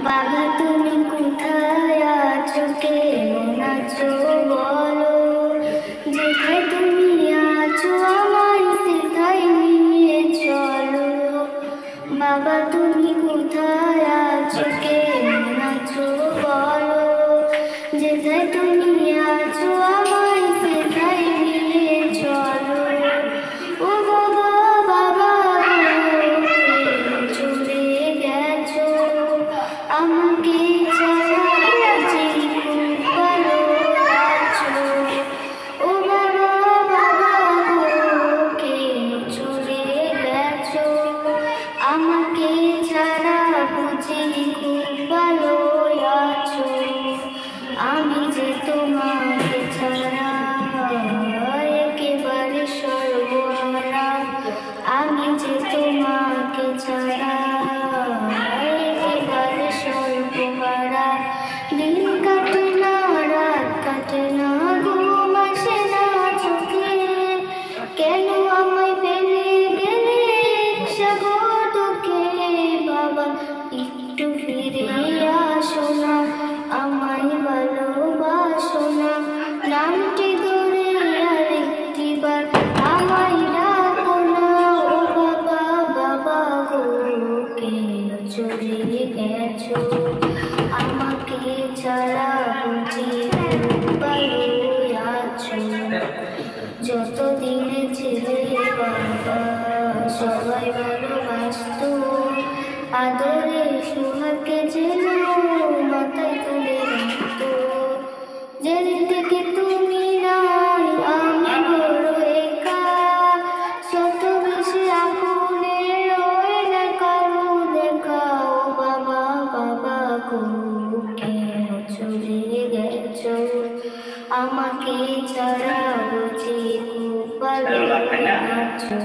বাবা তুমি কোথায় আছো, কেমন আছো বলো। যেখানে তুমি আছো আমায় সেখানে নিয়ে চলো। বাবা তুমি কোথায় আছো, কেমন আছো বলো। যেখানে তুমি আছো আমায় সেখানে নিয়ে চলো। ও বাবা বাবা চলে গেছো আমাকে ছাড়া, যে খুব ভালো আছো। ও বাবা বাবা কে চলে গেছো আমাকে ছাড়া, বুঝি খুব ভালো আছো। আমি যে তোমাকে ছাড়া একেবারে সর্বহারা। আমি যে তোমাকে ছাড়া একেবারে সর্বহারা। দিন কাটে না, রাত কাটে না, ঘুম আসে না চোখে। কেন আমায় ফেলে গেলে সাগরকে। বাবা একটু ফিরে আসো না, আমায় ভালোবাসো না। নামটি ধরে আরেকটিবার আমায় ডাকো না। ও বাবা বাবা গো কেন চলে গেছো আমাকে ছাড়া, বুঝি ভালো আছো। যতদিনে ছেলে বাবা সবাই ভালোবাসতো, আদরে সোহাগে যেন মাথায় তুলে রাখতো। যেদিন থেকে তুমি নাই আমি বড় একা, শত বেশি আপনে রয়ে না কারো দেখা। ও বাবা বাবা গো কেন চলে গেছো আমাকে ছাড়া, বুঝি খুব ভালো আছো।